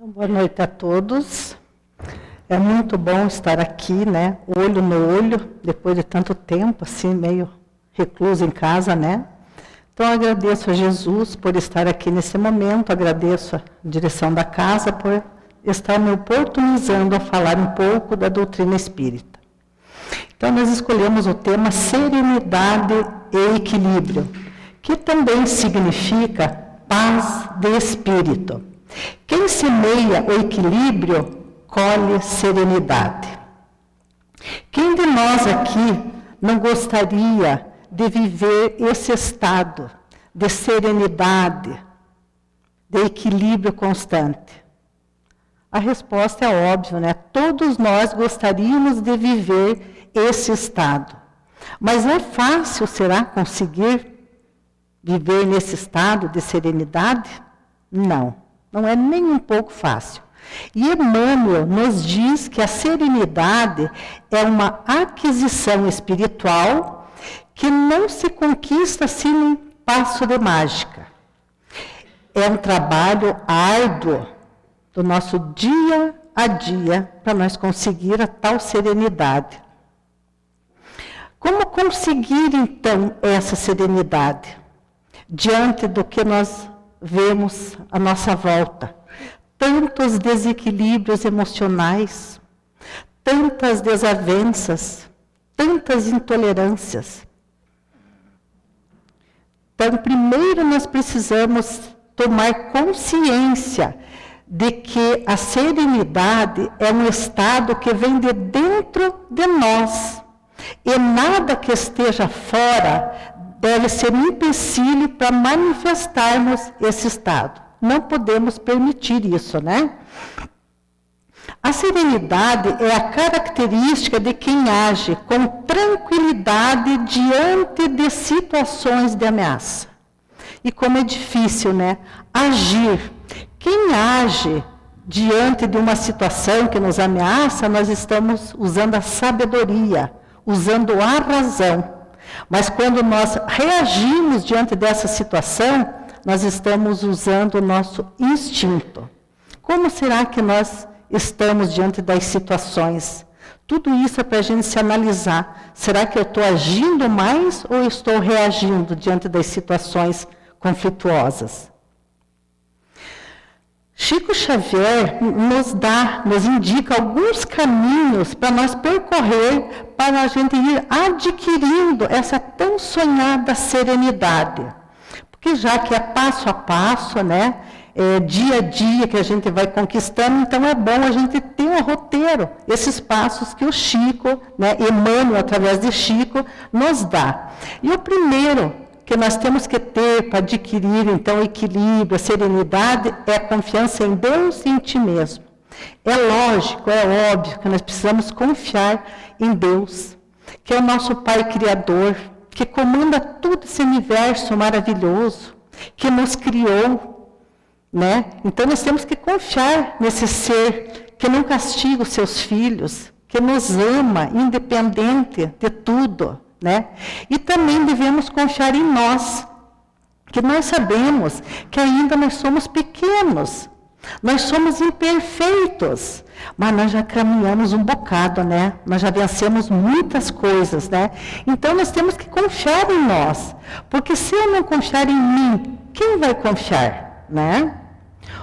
Então, boa noite a todos. É muito bom estar aqui, né? Olho no olho, depois de tanto tempo, assim, meio recluso em casa, né? Então, agradeço a Jesus por estar aqui nesse momento, agradeço a direção da casa por estar me oportunizando a falar um pouco da doutrina espírita. Então, nós escolhemos o tema serenidade e equilíbrio, que também significa paz de espírito. Quem semeia o equilíbrio, colhe serenidade. Quem de nós aqui não gostaria de viver esse estado de serenidade, de equilíbrio constante? A resposta é óbvia, né? Todos nós gostaríamos de viver esse estado. Mas é fácil, será, conseguir viver nesse estado de serenidade? Não é nem um pouco fácil. E Emmanuel nos diz que a serenidade é uma aquisição espiritual que não se conquista assim num passo de mágica. É um trabalho árduo do nosso dia a dia para nós conseguir a tal serenidade. Como conseguir, então, essa serenidade? Diante do que nós vemos à nossa volta. Tantos desequilíbrios emocionais, tantas desavenças, tantas intolerâncias. Então, primeiro nós precisamos tomar consciência de que a serenidade é um estado que vem de dentro de nós. E nada que esteja fora deve ser um empecilho para manifestarmos esse estado. Não podemos permitir isso, né? A serenidade é a característica de quem age com tranquilidade diante de situações de ameaça. E como é difícil, né? Agir. Quem age diante de uma situação que nos ameaça, nós estamos usando a sabedoria, usando a razão. Mas quando nós reagimos diante dessa situação, nós estamos usando o nosso instinto. Como será que nós estamos diante das situações? Tudo isso é para a gente se analisar. Será que eu estou agindo mais ou estou reagindo diante das situações conflituosas? Chico Xavier nos indica alguns caminhos para nós percorrer, para a gente ir adquirindo essa tão sonhada serenidade. Porque já que é passo a passo, né, dia a dia que a gente vai conquistando, então é bom a gente ter um roteiro, esses passos que o Chico, né, Emmanuel, através de Chico, nos dá. E o primeiro que nós temos que ter para adquirir, então, o equilíbrio, a serenidade, é a confiança em Deus e em ti mesmo. É lógico, é óbvio que nós precisamos confiar em Deus, que é o nosso Pai Criador, que comanda todo esse universo maravilhoso, que nos criou, né? Então, nós temos que confiar nesse ser que não castiga os seus filhos, que nos ama, independente de tudo, né? E também devemos confiar em nós, que nós sabemos que ainda nós somos pequenos, nós somos imperfeitos, mas nós já caminhamos um bocado, né? Nós já vencemos muitas coisas, né? Então nós temos que confiar em nós, porque se eu não confiar em mim, quem vai confiar, né?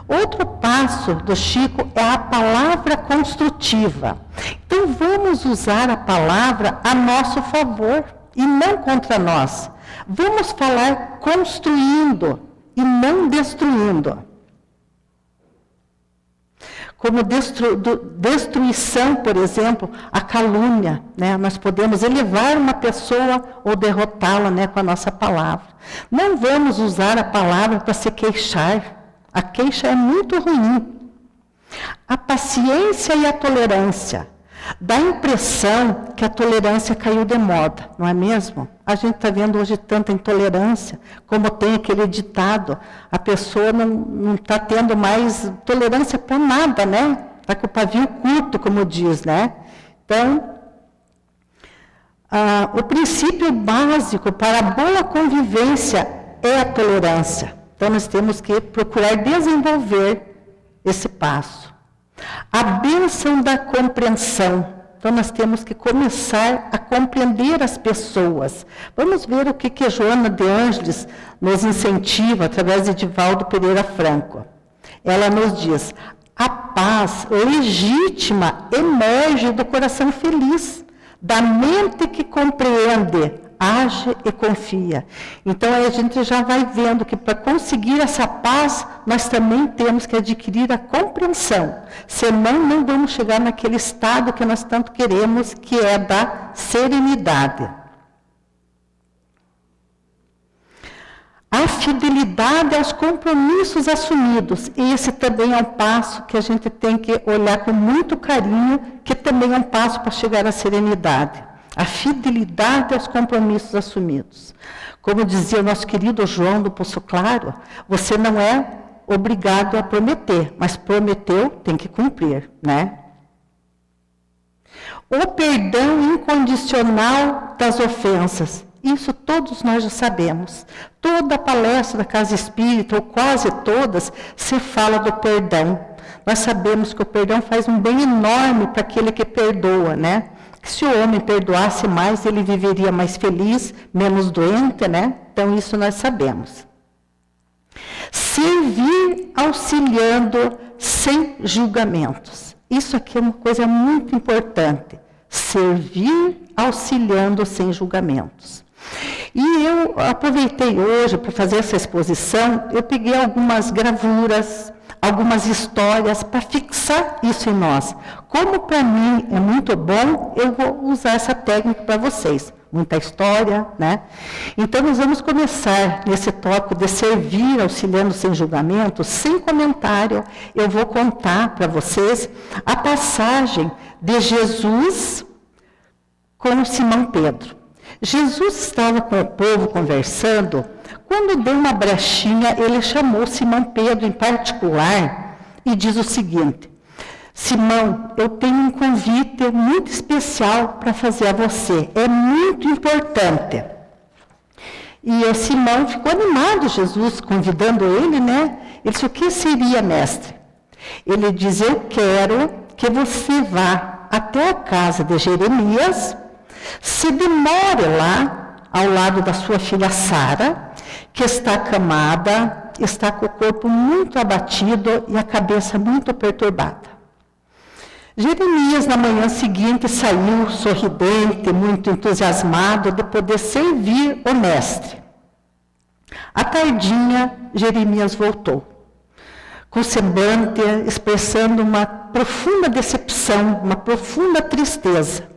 Outro passo do Chico é a palavra construtiva. Então vamos usar a palavra a nosso favor e não contra nós. Vamos falar construindo e não destruindo. Como destruição, por exemplo, a calúnia, né? Nós podemos elevar uma pessoa ou derrotá-la, né, com a nossa palavra. Não vamos usar a palavra para se queixar. A queixa é muito ruim. A paciência e a tolerância. Dá a impressão que a tolerância caiu de moda, não é mesmo? A gente está vendo hoje tanta intolerância, como tem aquele ditado, a pessoa não está tendo mais tolerância para nada, né? Está com o pavio curto, como diz, né? Então, o princípio básico para a boa convivência é a tolerância. Então, nós temos que procurar desenvolver esse passo. A bênção da compreensão. Então, nós temos que começar a compreender as pessoas. Vamos ver o que a Joana de Ângeles nos incentiva, através de Divaldo Pereira Franco. Ela nos diz, a paz legítima emerge do coração feliz, da mente que compreende, age e confia. Então, aí a gente já vai vendo que para conseguir essa paz, nós também temos que adquirir a compreensão. Senão, não vamos chegar naquele estado que nós tanto queremos, que é da serenidade. A fidelidade aos compromissos assumidos. Esse também é um passo que a gente tem que olhar com muito carinho, que também é um passo para chegar à serenidade. A fidelidade aos compromissos assumidos. Como dizia o nosso querido João do Poço Claro, você não é obrigado a prometer, mas prometeu, tem que cumprir, né? O perdão incondicional das ofensas. Isso todos nós já sabemos. Toda palestra da Casa Espírita, ou quase todas, se fala do perdão. Nós sabemos que o perdão faz um bem enorme para aquele que perdoa, né? Se o homem perdoasse mais, ele viveria mais feliz, menos doente, né? Então, isso nós sabemos. Servir auxiliando sem julgamentos. Isso aqui é uma coisa muito importante. Servir auxiliando sem julgamentos. E eu aproveitei hoje para fazer essa exposição, eu peguei algumas gravuras, algumas histórias para fixar isso em nós. Como para mim é muito bom, eu vou usar essa técnica para vocês. Muita história, né? Então, nós vamos começar nesse tópico de servir, auxiliando sem julgamento, sem comentário. Eu vou contar para vocês a passagem de Jesus com Simão Pedro. Jesus estava com o povo conversando, quando deu uma brechinha, ele chamou Simão Pedro em particular e diz o seguinte: Simão, eu tenho um convite muito especial para fazer a você, é muito importante. E o Simão ficou animado, Jesus convidando ele, né? Ele disse, o que seria, mestre? Ele diz, eu quero que você vá até a casa de Jeremias, se demore lá, ao lado da sua filha Sara, que está acamada, está com o corpo muito abatido e a cabeça muito perturbada. Jeremias, na manhã seguinte, saiu sorridente, muito entusiasmado de poder servir o mestre. À tardinha, Jeremias voltou, com semblante expressando uma profunda decepção, uma profunda tristeza.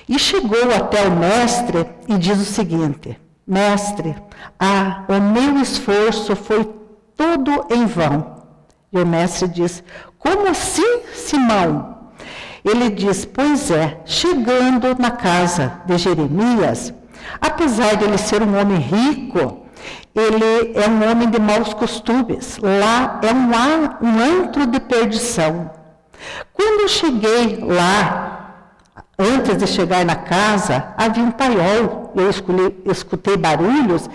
E chegou até o mestre e diz o seguinte, mestre, o meu esforço foi todo em vão. E o mestre diz, como assim, Simão? Ele diz, pois é, chegando na casa de Jeremias, apesar de ele ser um homem rico, ele é um homem de maus costumes. Lá é um antro de perdição. Quando eu cheguei lá, antes de chegar na casa, havia um paiol. Eu escutei barulhos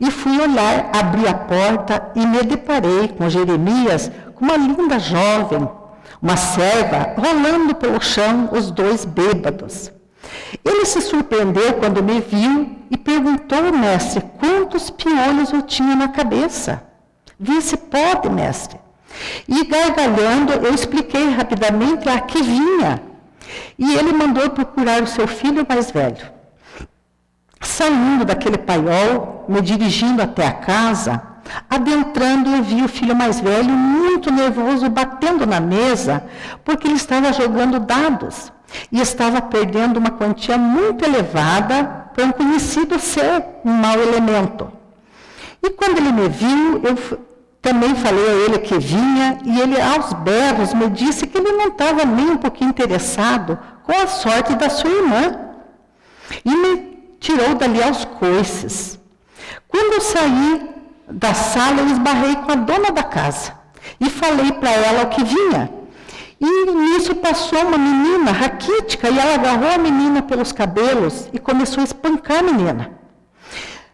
e fui olhar, abri a porta e me deparei com Jeremias, com uma linda jovem, uma serva, rolando pelo chão, os dois bêbados. Ele se surpreendeu quando me viu e perguntou ao mestre quantos piolhos eu tinha na cabeça. Vê se pode, mestre. E gargalhando, eu expliquei rapidamente a que vinha. E ele mandou procurar o seu filho mais velho. Saindo daquele paiol, me dirigindo até a casa, adentrando eu vi o filho mais velho muito nervoso, batendo na mesa, porque ele estava jogando dados e estava perdendo uma quantia muito elevada para um conhecido ser um mau elemento. E quando ele me viu, eu também falei a ele que vinha, e ele aos berros me disse que ele não estava nem um pouquinho interessado com a sorte da sua irmã. E me tirou dali aos coices. Quando eu saí da sala, eu esbarrei com a dona da casa e falei para ela o que vinha. E nisso passou uma menina raquítica e ela agarrou a menina pelos cabelos e começou a espancar a menina,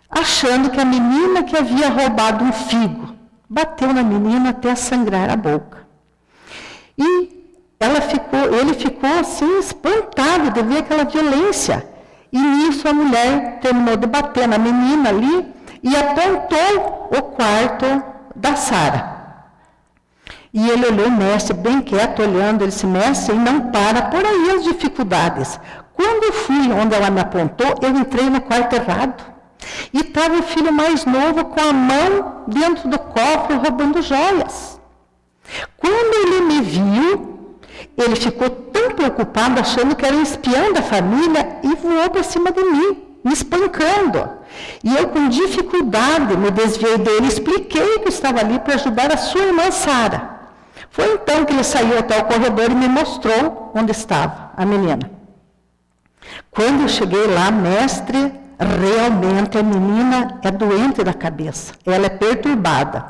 achando que a menina que havia roubado um figo. Bateu na menina até sangrar a boca. E ele ficou assim, espantado de ver aquela violência. E nisso a mulher terminou de bater na menina ali e apontou o quarto da Sara. E ele olhou o mestre bem quieto, olhando, ele disse, mestre, e não para por aí as dificuldades. Quando eu fui onde ela me apontou, eu entrei no quarto errado. E estava o filho mais novo com a mão dentro do cofre, roubando joias. Quando ele me viu, ele ficou tão preocupado, achando que era um espião da família, e voou para cima de mim, me espancando. E eu, com dificuldade, me desviei dele, expliquei que eu estava ali para ajudar a sua irmã Sara. Foi então que ele saiu até o corredor e me mostrou onde estava a menina. Quando eu cheguei lá, mestre, realmente a menina é doente da cabeça, ela é perturbada.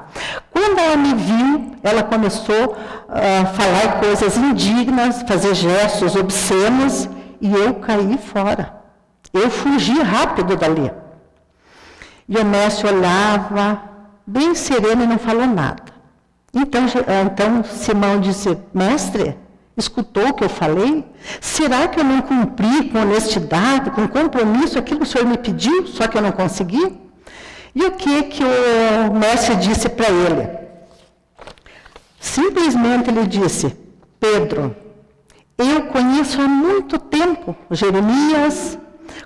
Quando ela me viu, ela começou a falar coisas indignas, fazer gestos obscenos, e eu caí fora. Eu fugi rápido dali. E o mestre olhava, bem sereno, e não falou nada. Então Simão disse, mestre, escutou o que eu falei? Será que eu não cumpri com honestidade, com compromisso, aquilo que o senhor me pediu, só que eu não consegui? E o que o mestre disse para ele? Simplesmente ele disse, Pedro, eu conheço há muito tempo Jeremias,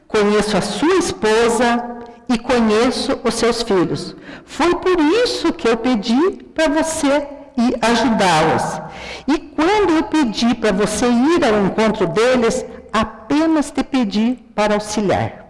conheço a sua esposa e conheço os seus filhos. Foi por isso que eu pedi para você ir ajudá-los. E quando eu pedi para você ir ao encontro deles, apenas te pedi para auxiliar.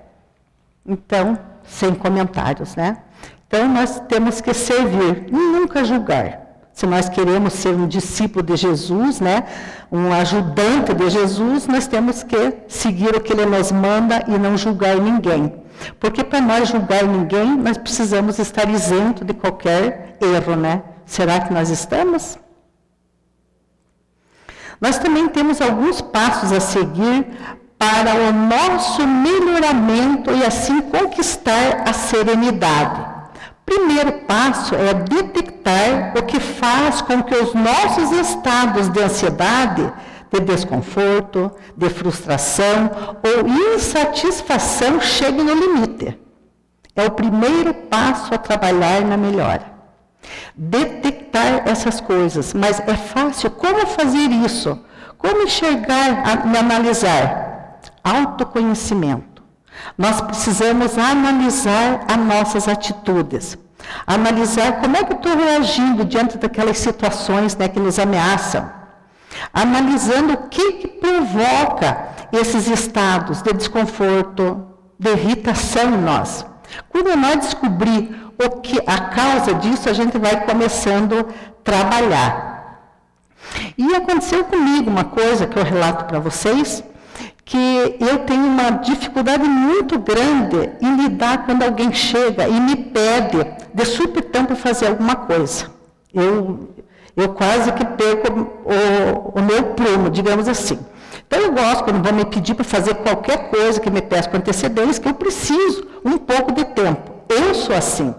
Então, sem comentários, né? Então, nós temos que servir e nunca julgar. Se nós queremos ser um discípulo de Jesus, né, um ajudante de Jesus, nós temos que seguir o que Ele nos manda e não julgar ninguém. Porque para nós julgar ninguém, nós precisamos estar isento de qualquer erro, né? Será que nós estamos? Nós também temos alguns passos a seguir para o nosso melhoramento e assim conquistar a serenidade. Primeiro passo é detectar o que faz com que os nossos estados de ansiedade, de desconforto, de frustração ou insatisfação cheguem no limite. É o primeiro passo a trabalhar na melhora. Detectar essas coisas, mas é fácil. Como fazer isso? Como enxergar e analisar? Autoconhecimento. Nós precisamos analisar as nossas atitudes. Analisar como é que eu estou reagindo diante daquelas situações, né, que nos ameaçam. Analisando o que provoca esses estados de desconforto, de irritação em nós. Quando nós descobrir a causa disso, a gente vai começando a trabalhar. E aconteceu comigo uma coisa que eu relato para vocês, que eu tenho uma dificuldade muito grande em lidar quando alguém chega e me pede de supetão para fazer alguma coisa. Eu quase que perco o meu prumo, digamos assim. Então eu gosto, quando vão me pedir para fazer qualquer coisa que me peça com antecedência, que eu preciso um pouco de tempo. Eu sou assim.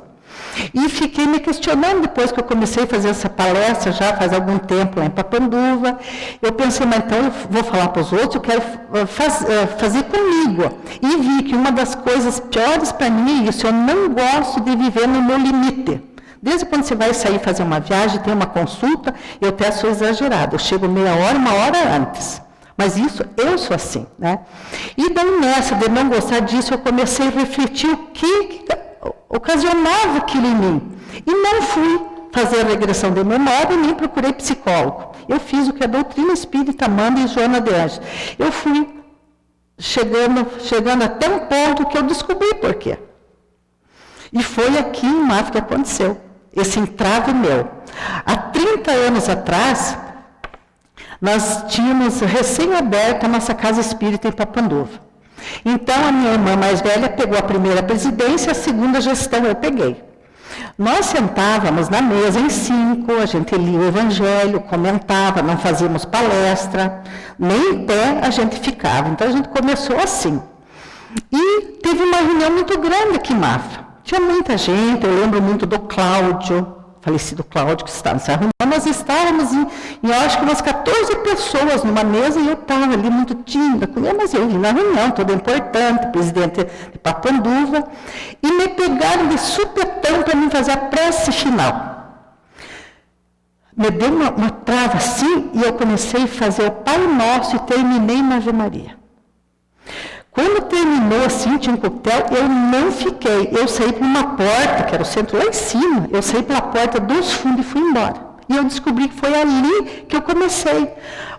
E fiquei me questionando depois que eu comecei a fazer essa palestra, já faz algum tempo lá em Papanduva. Eu pensei, mas então eu vou falar para os outros, eu quero fazer comigo. E vi que uma das coisas piores para mim é isso, eu não gosto de viver no meu limite. Desde quando você vai sair fazer uma viagem, tem uma consulta, eu até sou exagerada, eu chego meia hora, uma hora antes. Mas isso, eu sou assim, né? E daí nessa de não gostar disso, eu comecei a refletir o que ocasionava aquilo em mim. E não fui fazer a regressão de memória, nem procurei psicólogo. Eu fiz o que a doutrina espírita manda em Joana de Ângeles. Eu fui chegando até um ponto que eu descobri por quê. E foi aqui em Mafra que aconteceu, esse entrave meu. Há 30 anos atrás, nós tínhamos recém-aberta a nossa casa espírita em Papanduva. Então, a minha irmã mais velha pegou a primeira presidência, a segunda gestão eu peguei. Nós sentávamos na mesa em 5, a gente lia o Evangelho, comentava, não fazíamos palestra, nem em pé a gente ficava. Então, a gente começou assim. E teve uma reunião muito grande aqui em Mafra. Tinha muita gente, eu lembro muito do Cláudio, falecido Cláudio, que estava se arrumando, nós estávamos em eu acho que umas 14 pessoas numa mesa, e eu estava ali muito tímida, mas eu vim na reunião, toda importante, presidente de Papanduva, e me pegaram de supetão para mim fazer a prece final. Me deu uma trava assim, e eu comecei a fazer o Pai Nosso e terminei na Ave Maria. Quando terminou assim, tinha um coquetel, eu não fiquei. Eu saí por uma porta, que era o centro lá em cima, eu saí pela porta dos fundos e fui embora. E eu descobri que foi ali que eu comecei.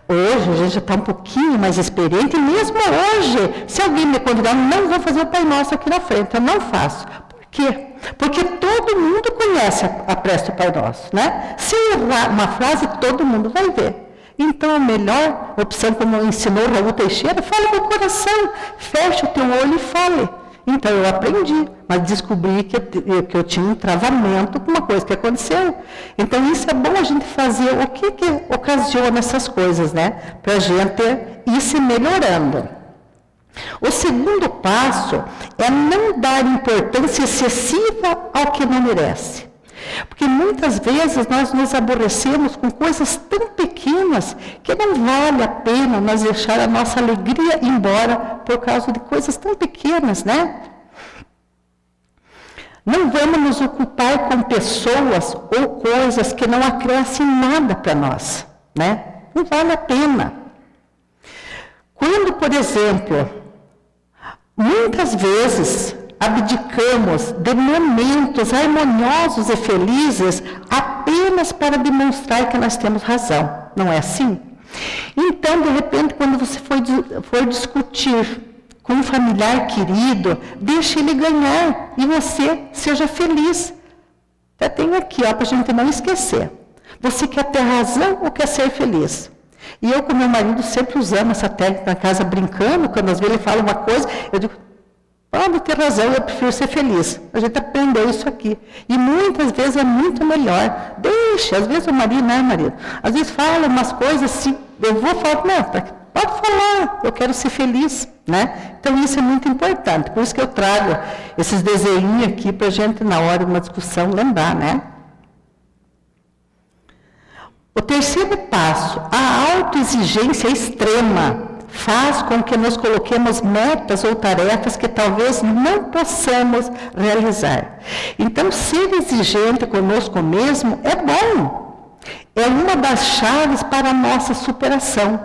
Hoje, a gente já está um pouquinho mais experiente, e mesmo hoje, se alguém me convidar, não vou fazer o Pai Nosso aqui na frente, eu não faço. Por quê? Porque todo mundo conhece a prece do Pai Nosso, né? Se errar uma frase, todo mundo vai ver. Então, a melhor opção, como ensinou Raul Teixeira, fale com o coração, feche o teu olho e fale. Então, eu aprendi, mas descobri que eu tinha um travamento com uma coisa que aconteceu. Então, isso é bom a gente fazer o que ocasiona essas coisas, né? Para a gente ir se melhorando. O segundo passo é não dar importância excessiva ao que não merece. Porque muitas vezes nós nos aborrecemos com coisas tão pequenas que não vale a pena nós deixar a nossa alegria embora por causa de coisas tão pequenas, né? Não vamos nos ocupar com pessoas ou coisas que não acrescem nada para nós, né? Não vale a pena. Quando, por exemplo, muitas vezes abdicamos de momentos harmoniosos e felizes apenas para demonstrar que nós temos razão. Não é assim? Então, de repente, quando você for discutir com um familiar querido, deixe ele ganhar e você seja feliz. Até tenho aqui, para a gente não esquecer. Você quer ter razão ou quer ser feliz? E eu com meu marido sempre usamos essa técnica na casa brincando, quando às vezes ele fala uma coisa, eu digo, pode ter razão, eu prefiro ser feliz. A gente aprendeu isso aqui. E muitas vezes é muito melhor. Deixa, às vezes o marido, não é marido? Às vezes fala umas coisas assim, eu vou falar, não, pode falar, eu quero ser feliz, né? Então isso é muito importante. Por isso que eu trago esses desenhos aqui para a gente, na hora de uma discussão, lembrar, né? O terceiro passo, a autoexigência extrema faz com que nos coloquemos metas ou tarefas que talvez não possamos realizar. Então, ser exigente conosco mesmo é bom. É uma das chaves para a nossa superação.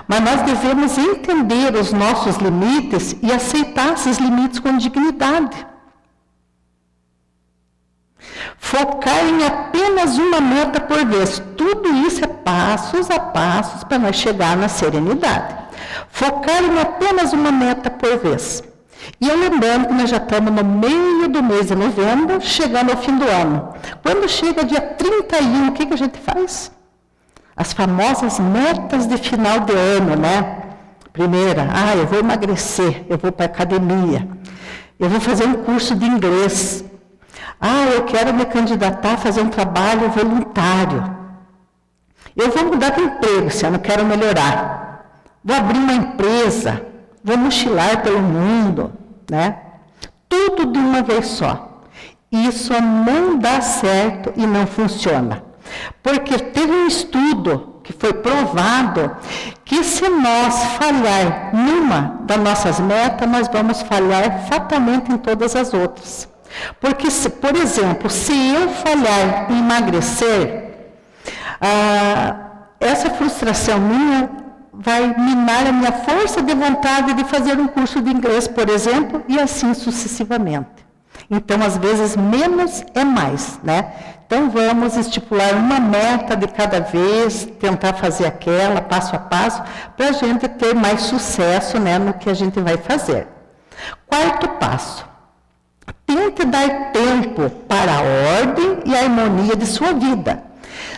Mas nós devemos entender os nossos limites e aceitar esses limites com dignidade. Focar em apenas uma meta por vez. Tudo isso é passos a passos para nós chegar na serenidade. Focar em apenas uma meta por vez. E eu lembrando que nós já estamos no meio do mês de novembro, chegando ao fim do ano. Quando chega dia 31, o que a gente faz? As famosas metas de final de ano, né? Primeira, eu vou emagrecer, eu vou para a academia, eu vou fazer um curso de inglês. Eu quero me candidatar a fazer um trabalho voluntário. Eu vou mudar de emprego, se eu não quero melhorar. Vou abrir uma empresa, vou mochilar pelo mundo, né? Tudo de uma vez só. Isso não dá certo e não funciona. Porque teve um estudo que foi provado que se nós falhar numa das nossas metas, nós vamos falhar fatalmente em todas as outras. Porque, por exemplo, se eu falhar em emagrecer, essa frustração minha vai minar a minha força de vontade de fazer um curso de inglês, por exemplo, e assim sucessivamente. Então, às vezes, menos é mais, né? Então, vamos estipular uma meta de cada vez, tentar fazer aquela, passo a passo, para a gente ter mais sucesso, né, no que a gente vai fazer. Quarto passo. Tente dar tempo para a ordem e a harmonia de sua vida.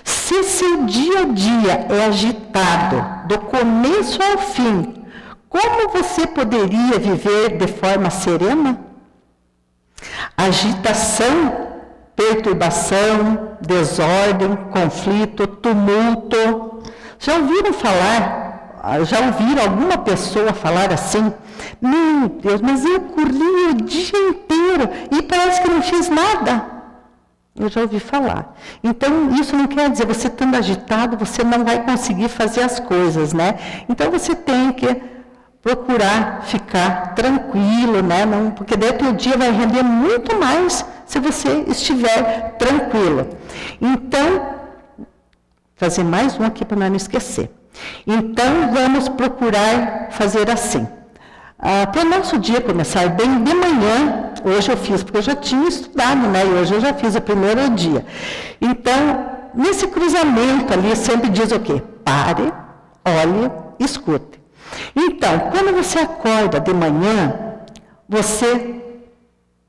Se seu dia a dia é agitado, do começo ao fim, como você poderia viver de forma serena? Agitação, perturbação, desordem, conflito, tumulto. Já ouviram alguma pessoa falar assim? Meu Deus, mas eu corri o dia inteiro e parece que não fiz nada. Eu já ouvi falar. Então, isso não quer dizer, você estando agitado, você não vai conseguir fazer as coisas, né? Então, você tem que procurar ficar tranquilo, né? Não, porque daí o teu dia vai render muito mais se você estiver tranquilo. Então, fazer mais um aqui para não esquecer. Então, vamos procurar fazer assim. Para o nosso dia começar bem, de manhã, hoje eu fiz, porque eu já tinha estudado, né? E hoje eu já fiz o primeiro dia. Então, nesse cruzamento ali, sempre diz o quê? Pare, olhe, escute. Então, quando você acorda de manhã, você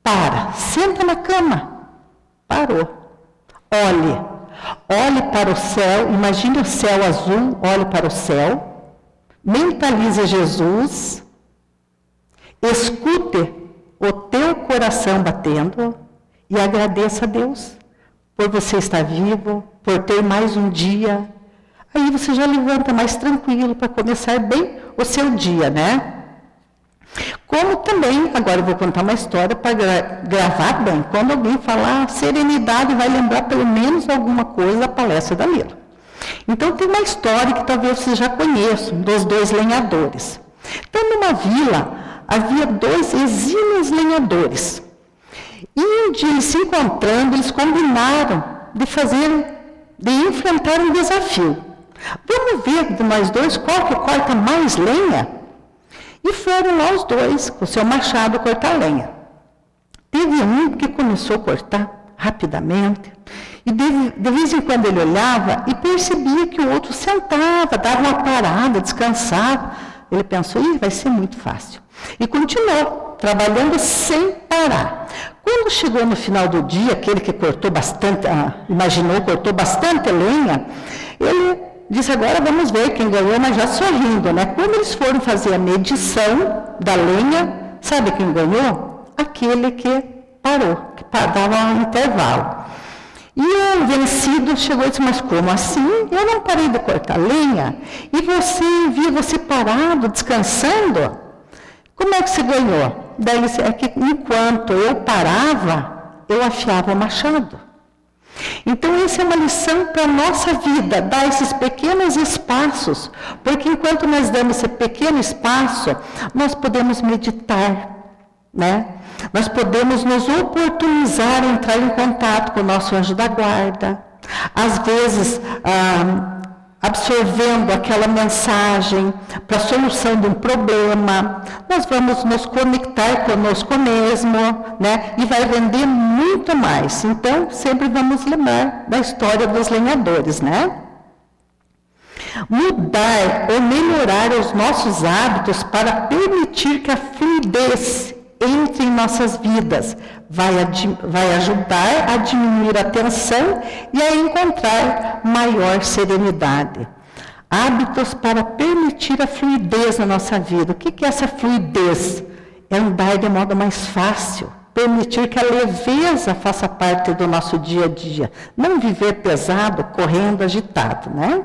para, senta na cama, parou, olhe para o céu, imagine o céu azul, olhe para o céu, mentalize Jesus, escute o teu coração batendo e agradeça a Deus por você estar vivo, por ter mais um dia. Aí você já levanta mais tranquilo para começar bem o seu dia, né? Como também, agora eu vou contar uma história para gravar bem. Quando alguém falar serenidade, vai lembrar pelo menos alguma coisa da palestra da Mila. Então tem uma história que talvez você já conheça, dos 2 lenhadores. Então, numa vila, havia 2 exímios lenhadores. E um dia, eles se encontrando, eles combinaram de enfrentar um desafio. Vamos ver de nós 2 qual que corta mais lenha? E foram lá os 2, com o seu machado, cortar lenha. Teve um que começou a cortar rapidamente, e de vez em quando ele olhava e percebia que o outro sentava, dava uma parada, descansava. Ele pensou, vai ser muito fácil. E continuou, trabalhando sem parar. Quando chegou no final do dia, aquele que cortou bastante, cortou bastante lenha, ele disse, agora vamos ver quem ganhou, mas já sorrindo, né? Quando eles foram fazer a medição da lenha, sabe quem ganhou? Aquele que parou, que dava um intervalo. E o vencido chegou e disse, mas como assim? Eu não parei de cortar lenha? E você parado, descansando? Como é que você ganhou? Daí ele disse, é que enquanto eu parava, eu afiava o machado. Então, essa é uma lição para a nossa vida, dar esses pequenos espaços, porque enquanto nós damos esse pequeno espaço, nós podemos meditar, né? Nós podemos nos oportunizar, entrar em contato com o nosso anjo da guarda, às vezes absorvendo aquela mensagem para a solução de um problema, nós vamos nos conectar conosco mesmo, né? E vai render muito mais. Então, sempre vamos lembrar da história dos lenhadores, né? Mudar ou melhorar os nossos hábitos para permitir que a fluidez entre em nossas vidas vai ajudar a diminuir a tensão e a encontrar maior serenidade. Hábitos para permitir a fluidez na nossa vida. O que é essa fluidez? É andar de modo mais fácil, permitir que a leveza faça parte do nosso dia a dia, não viver pesado, correndo, agitado, né?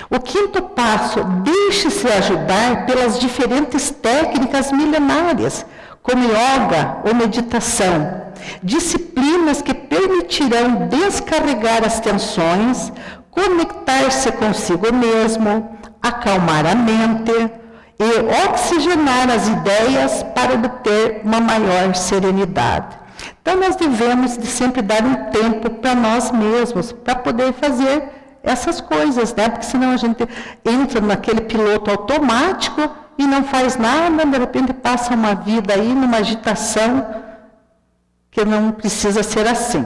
O 5º passo, deixe-se ajudar pelas diferentes técnicas milenárias, como yoga ou meditação, disciplinas que permitirão descarregar as tensões, conectar-se consigo mesmo, acalmar a mente e oxigenar as ideias para obter uma maior serenidade. Então, nós devemos de sempre dar um tempo para nós mesmos, para poder fazer essas coisas, né? Porque senão a gente entra naquele piloto automático e não faz nada, de repente passa uma vida aí numa agitação que não precisa ser assim.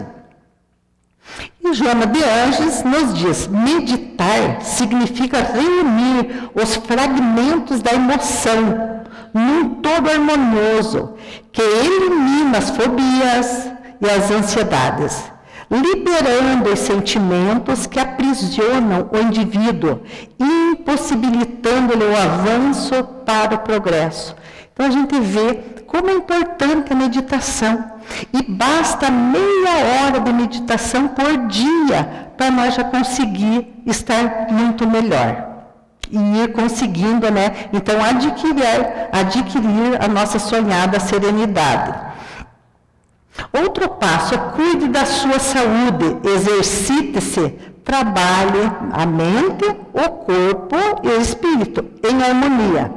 E Joana de Ângeles nos diz, meditar significa reunir os fragmentos da emoção num todo harmonioso, que elimina as fobias e as ansiedades, liberando os sentimentos que aprisionam o indivíduo, impossibilitando-lhe o avanço para o progresso. Então a gente vê como é importante a meditação. E basta meia hora de meditação por dia para nós já conseguir estar muito melhor. E ir conseguindo, né? Então, adquirir a nossa sonhada serenidade. Outro passo, cuide da sua saúde, exercite-se, trabalhe a mente, o corpo e o espírito em harmonia.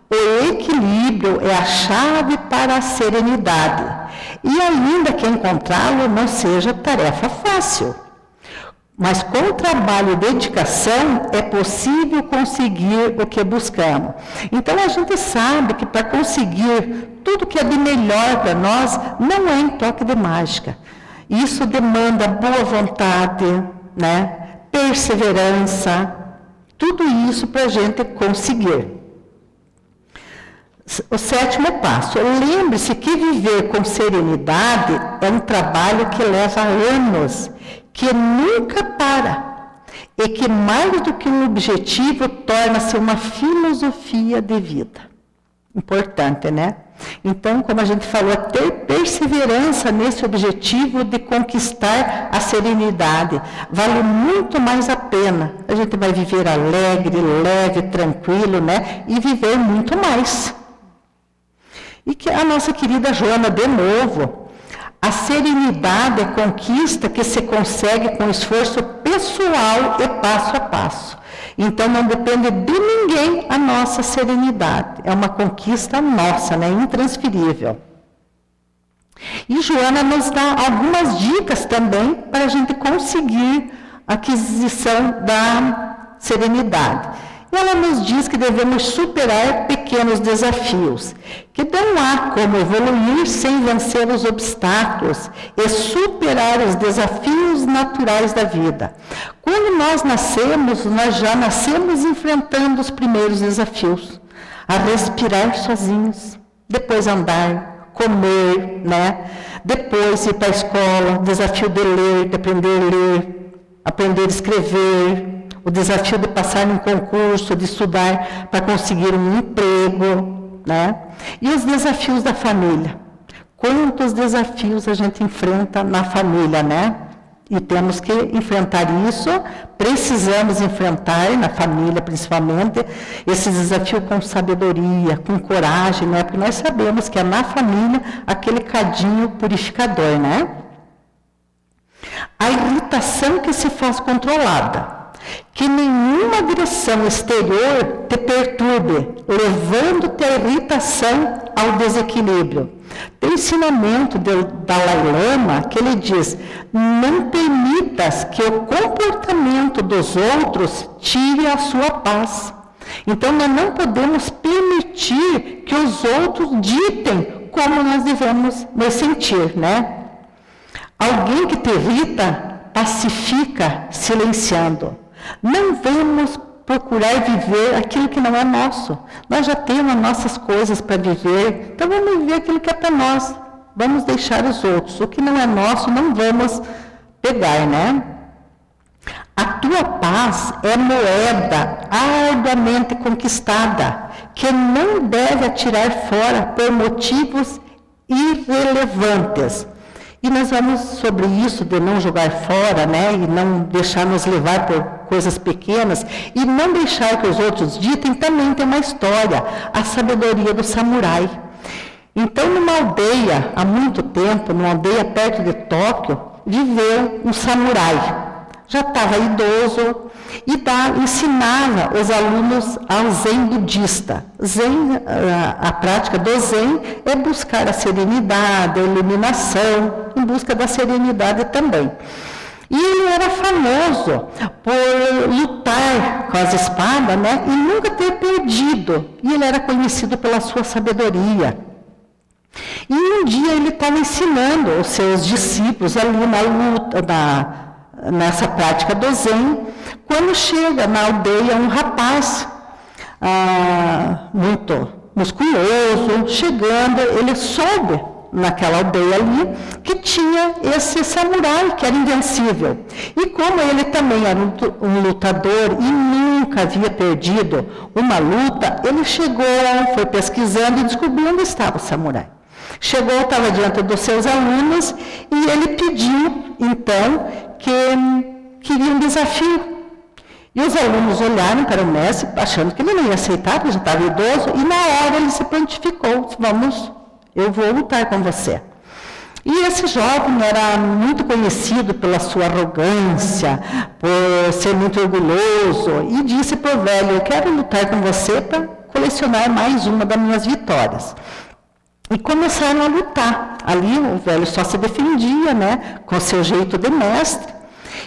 O equilíbrio é a chave para a serenidade, e ainda que encontrá-lo não seja tarefa fácil. Mas com trabalho e dedicação é possível conseguir o que buscamos. Então a gente sabe que para conseguir tudo que é de melhor para nós, não é em toque de mágica. Isso demanda boa vontade, né? Perseverança, tudo isso para a gente conseguir. O 7º passo, lembre-se que viver com serenidade é um trabalho que leva anos, que nunca para, e que mais do que um objetivo torna-se uma filosofia de vida. Importante, né? Então, como a gente falou, ter perseverança nesse objetivo de conquistar a serenidade vale muito mais a pena. A gente vai viver alegre, leve, tranquilo, né? E viver muito mais. E que a nossa querida Joana, de novo, a serenidade é conquista que se consegue com esforço pessoal e passo a passo. Então, não depende de ninguém a nossa serenidade. É uma conquista nossa, né? Intransferível. E Joana nos dá algumas dicas também para a gente conseguir a aquisição da serenidade. E ela nos diz que devemos superar pequenos desafios, que não há como evoluir sem vencer os obstáculos e superar os desafios naturais da vida. Quando nós nascemos, nós já nascemos enfrentando os primeiros desafios, a respirar sozinhos, depois andar, comer, né? Depois ir para a escola, o desafio de ler, de aprender a ler, aprender a escrever, o desafio de passar num concurso, de estudar para conseguir um emprego, né? E os desafios da família. Quantos desafios a gente enfrenta na família, né? E temos que enfrentar isso, precisamos enfrentar, na família principalmente, esse desafio com sabedoria, com coragem, né? Porque nós sabemos que é na família aquele cadinho purificador, né? A irritação que se faz controlada. Que nenhuma agressão exterior te perturbe, levando-te à irritação, ao desequilíbrio. Tem ensinamento do Dalai Lama que ele diz: não permitas que o comportamento dos outros tire a sua paz. Então, nós não podemos permitir que os outros ditem como nós devemos nos sentir, né? Alguém que te irrita, pacifica, silenciando. Não vamos procurar viver aquilo que não é nosso. Nós já temos nossas coisas para viver, então vamos viver aquilo que é para nós. Vamos deixar os outros. O que não é nosso, não vamos pegar, né? A tua paz é moeda arduamente conquistada, que não deve atirar fora por motivos irrelevantes. E nós vamos sobre isso de não jogar fora, né? E não deixar nos levar por coisas pequenas e não deixar que os outros ditem, também tem uma história, a sabedoria do samurai. Então, numa aldeia, há muito tempo, numa aldeia perto de Tóquio, viveu um samurai. Já estava idoso e ensinava os alunos ao Zen budista. Zen, a prática do Zen é buscar a serenidade, a iluminação, em busca da serenidade também. E ele era famoso por lutar com as espadas, né? E nunca ter perdido. E ele era conhecido pela sua sabedoria. E um dia ele estava ensinando os seus discípulos ali na luta, nessa prática do Zen, quando chega na aldeia um rapaz muito musculoso, chegando, ele soube naquela aldeia ali que tinha esse samurai que era invencível. E como ele também era um lutador e nunca havia perdido uma luta, ele chegou, foi pesquisando e descobriu onde estava o samurai. Chegou, estava diante dos seus alunos e ele pediu, então, que queria um desafio. E os alunos olharam para o mestre, achando que ele não ia aceitar, porque já estava idoso, e na hora ele se prontificou, eu vou lutar com você. E esse jovem era muito conhecido pela sua arrogância, por ser muito orgulhoso, e disse para o velho: eu quero lutar com você para colecionar mais uma das minhas vitórias. E começaram a lutar. Ali o velho só se defendia, né, com seu jeito de mestre.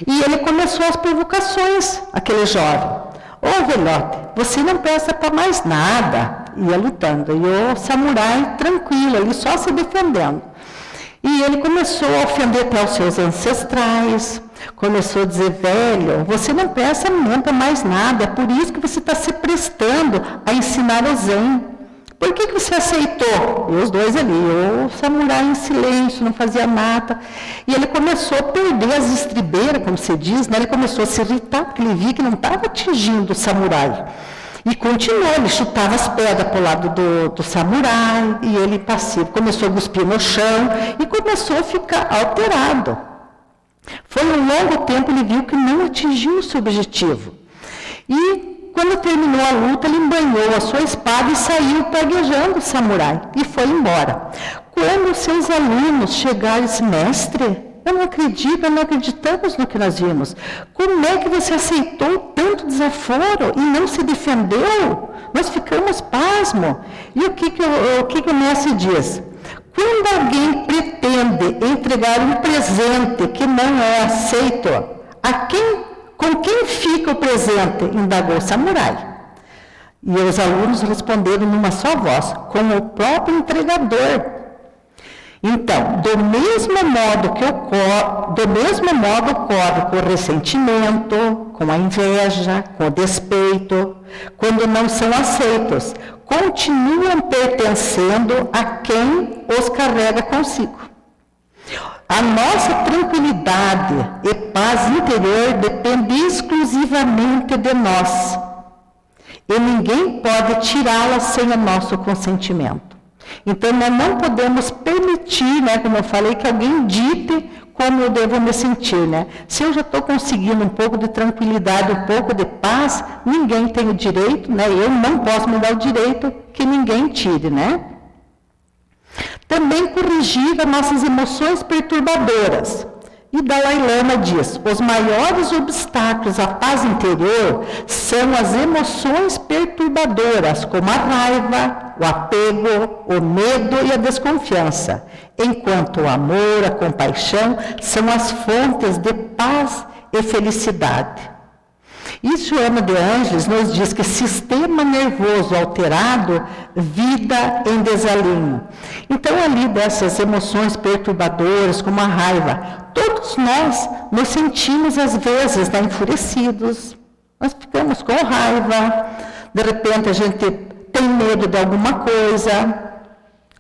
E ele começou as provocações, aquele jovem. Ô velhote, você não presta para mais nada. Ia lutando. E o samurai tranquilo, ali só se defendendo. E ele começou a ofender até os seus ancestrais, começou a dizer: velho, você não presta mesmo para mais nada, é por isso que você está se prestando a ensinar o Zen. Por que você aceitou? E os dois ali, o samurai em silêncio, não fazia nada. E ele começou a perder as estribeiras, como se diz, né? Ele começou a se irritar, porque ele via que não estava atingindo o samurai. E continuou, ele chutava as pedras para o lado do samurai, e ele passivo, começou a cuspir no chão, e começou a ficar alterado. Foi um longo tempo, ele viu que não atingiu o seu objetivo. E quando terminou a luta, ele embanhou a sua espada e saiu praguejando o samurai, e foi embora. Quando os seus alunos chegaram e disseram: mestre, eu não acredito, não acreditamos no que nós vimos. Como é que você aceitou tanto desaforo e não se defendeu? Nós ficamos pasmos. E o que o mestre diz? Quando alguém pretende entregar um presente que não é aceito, com quem fica o presente? Indagou o samurai. E os alunos responderam numa só voz: com o próprio entregador. Então, do mesmo modo ocorre com o ressentimento, com a inveja, com o despeito, quando não são aceitos, continuam pertencendo a quem os carrega consigo. A nossa tranquilidade e paz interior depende exclusivamente de nós, e ninguém pode tirá-la sem o nosso consentimento. Então, nós não podemos permitir, né, como eu falei, que alguém dite como eu devo me sentir, né? Se eu já estou conseguindo um pouco de tranquilidade, um pouco de paz, ninguém tem o direito, né? Eu não posso me dar o direito que ninguém tire, né? Também corrigir as nossas emoções perturbadoras. E Dalai Lama diz: os maiores obstáculos à paz interior são as emoções perturbadoras, como a raiva, o apego, o medo e a desconfiança, enquanto o amor, a compaixão são as fontes de paz e felicidade. E Joana de Ângeles nos diz que sistema nervoso alterado, vida em desalinho. Então, ali dessas emoções perturbadoras, como a raiva, todos nós nos sentimos às vezes, né, enfurecidos. Nós ficamos com raiva, de repente a gente tem medo de alguma coisa,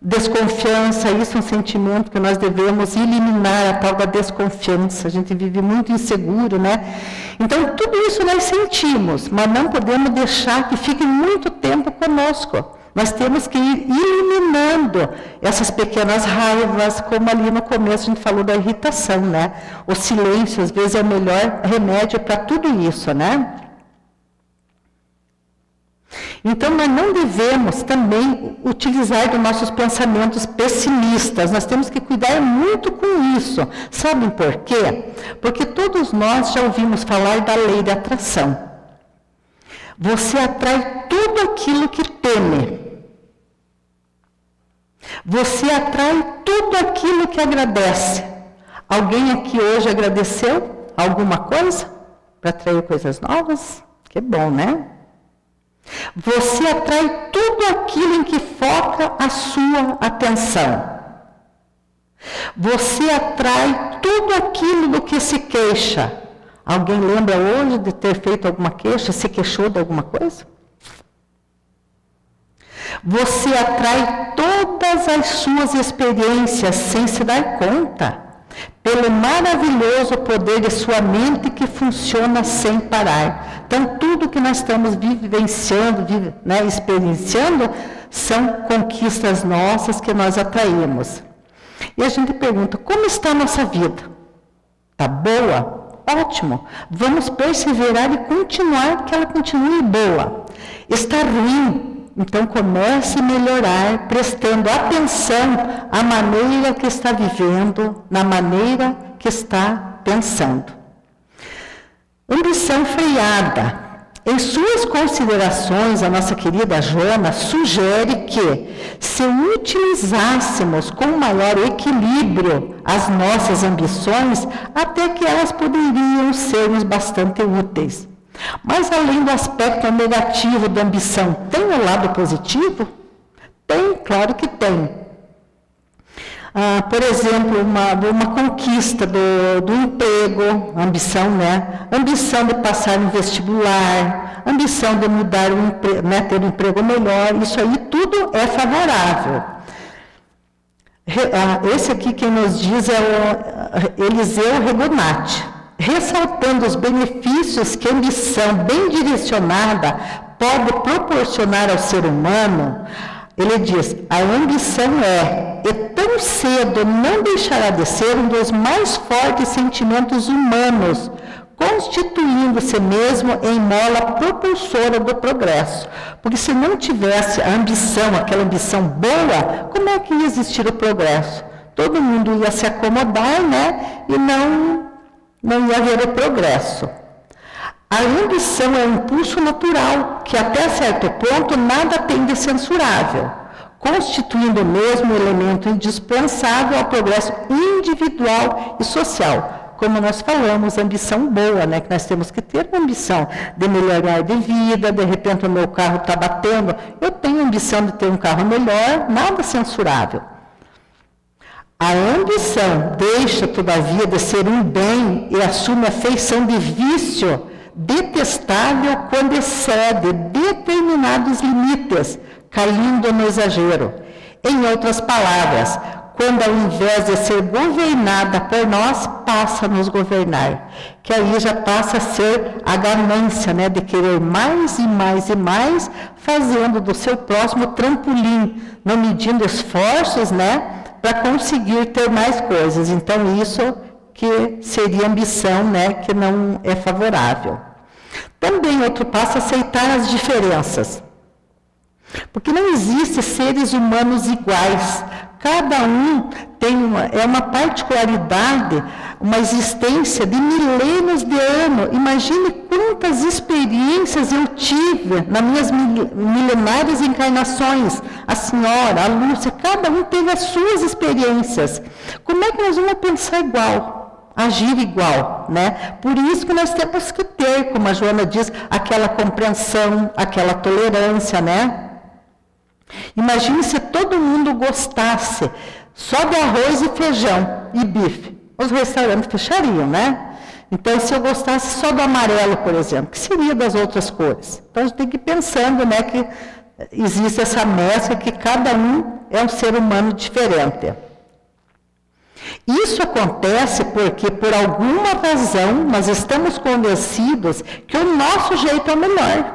desconfiança, isso é um sentimento que nós devemos eliminar, a tal da desconfiança. A gente vive muito inseguro, né? Então, tudo isso nós sentimos, mas não podemos deixar que fique muito tempo conosco. Nós temos que ir eliminando essas pequenas raivas, como ali no começo a gente falou da irritação, né? O silêncio, às vezes, é o melhor remédio para tudo isso, né? Então, nós não devemos também utilizar dos nossos pensamentos pessimistas. Nós temos que cuidar muito com isso. Sabem por quê? Porque todos nós já ouvimos falar da lei da atração. Você atrai tudo aquilo que teme. Você atrai tudo aquilo que agradece. Alguém aqui hoje agradeceu alguma coisa para atrair coisas novas? Que bom, né? Você atrai tudo aquilo em que foca a sua atenção. Você atrai tudo aquilo do que se queixa. Alguém lembra hoje de ter feito alguma queixa, se queixou de alguma coisa? Você atrai todas as suas experiências sem se dar conta, pelo maravilhoso poder de sua mente que funciona sem parar. Então, tudo que nós estamos vivenciando, né, experienciando, são conquistas nossas que nós atraímos. E a gente pergunta: como está a nossa vida? Está boa? Ótimo. Vamos perseverar e continuar que ela continue boa. Está ruim? então comece a melhorar, prestando atenção à maneira que está vivendo, na maneira que está pensando. Ambição freada. Em suas considerações, a nossa querida Joana sugere que, se utilizássemos com maior equilíbrio as nossas ambições, até que elas poderiam ser-nos bastante úteis. Mas, além do aspecto negativo da ambição, tem o lado positivo? Tem, claro que tem. Por exemplo, uma conquista do emprego, ambição, né? Ambição de passar no vestibular, ambição de mudar o emprego, né? Ter um emprego melhor, isso aí tudo é favorável. Esse aqui quem nos diz é o Eliseu Regonati, ressaltando os benefícios que a ambição bem direcionada pode proporcionar ao ser humano. Ele diz, a ambição e tão cedo não deixará de ser um dos mais fortes sentimentos humanos, constituindo-se mesmo em mola propulsora do progresso. Porque se não tivesse a ambição, aquela ambição boa, como é que ia existir o progresso? Todo mundo ia se acomodar, né? E não ia haver o progresso. A ambição é um impulso natural, que até certo ponto nada tem de censurável, constituindo mesmo um elemento indispensável ao progresso individual e social. Como nós falamos, ambição boa, né? Que nós temos que ter uma ambição de melhorar de vida, de repente o meu carro está batendo, eu tenho a ambição de ter um carro melhor, nada censurável. A ambição deixa, todavia, de ser um bem e assume a feição de vício, detestável quando excede determinados limites, caindo no exagero. Em outras palavras, quando ao invés de ser governada por nós, passa a nos governar. Que aí já passa a ser a ganância, né, de querer mais e mais e mais, fazendo do seu próximo trampolim, não medindo esforços, né, para conseguir ter mais coisas. Então, isso que seria ambição, né, que não é favorável. Também outro passo, aceitar as diferenças. Porque não existem seres humanos iguais. Cada um tem uma particularidade, uma existência de milênios de anos. Imagine quantas experiências eu tive nas minhas milenárias encarnações. A senhora, a Lúcia, cada um teve as suas experiências. Como é que nós vamos pensar igual? Agir igual, né? Por isso que nós temos que ter, como a Joana diz, aquela compreensão, aquela tolerância, né? Imagine se todo mundo gostasse só de arroz e feijão e bife. Os restaurantes fechariam, né? Então, se eu gostasse só do amarelo, por exemplo, que seria das outras cores? Então, a gente tem que ir pensando, né, que existe essa mescla, que cada um é um ser humano diferente. Isso acontece porque, por alguma razão, nós estamos convencidos que o nosso jeito é o melhor,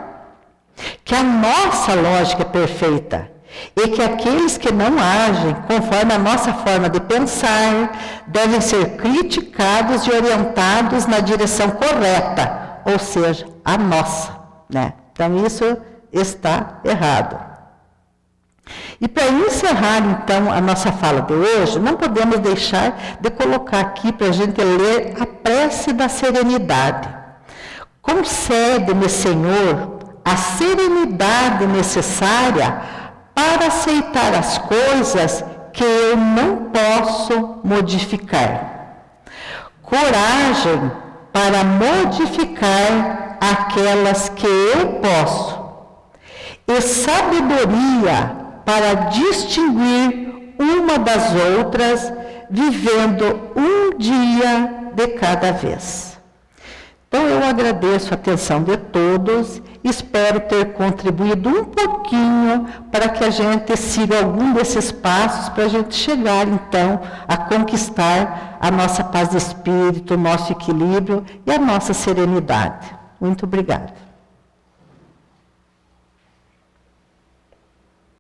que a nossa lógica é perfeita, e que aqueles que não agem conforme a nossa forma de pensar devem ser criticados e orientados na direção correta, ou seja, a nossa, né? Então, isso está errado. E para encerrar, então, a nossa fala de hoje, não podemos deixar de colocar aqui para a gente ler a prece da serenidade. Concede-me, Senhor, a serenidade necessária para aceitar as coisas que eu não posso modificar. Coragem para modificar aquelas que eu posso. E sabedoria para distinguir uma das outras, vivendo um dia de cada vez. Então, eu agradeço a atenção de todos, espero ter contribuído um pouquinho para que a gente siga algum desses passos, para a gente chegar, então, a conquistar a nossa paz de espírito, o nosso equilíbrio e a nossa serenidade. Muito obrigada.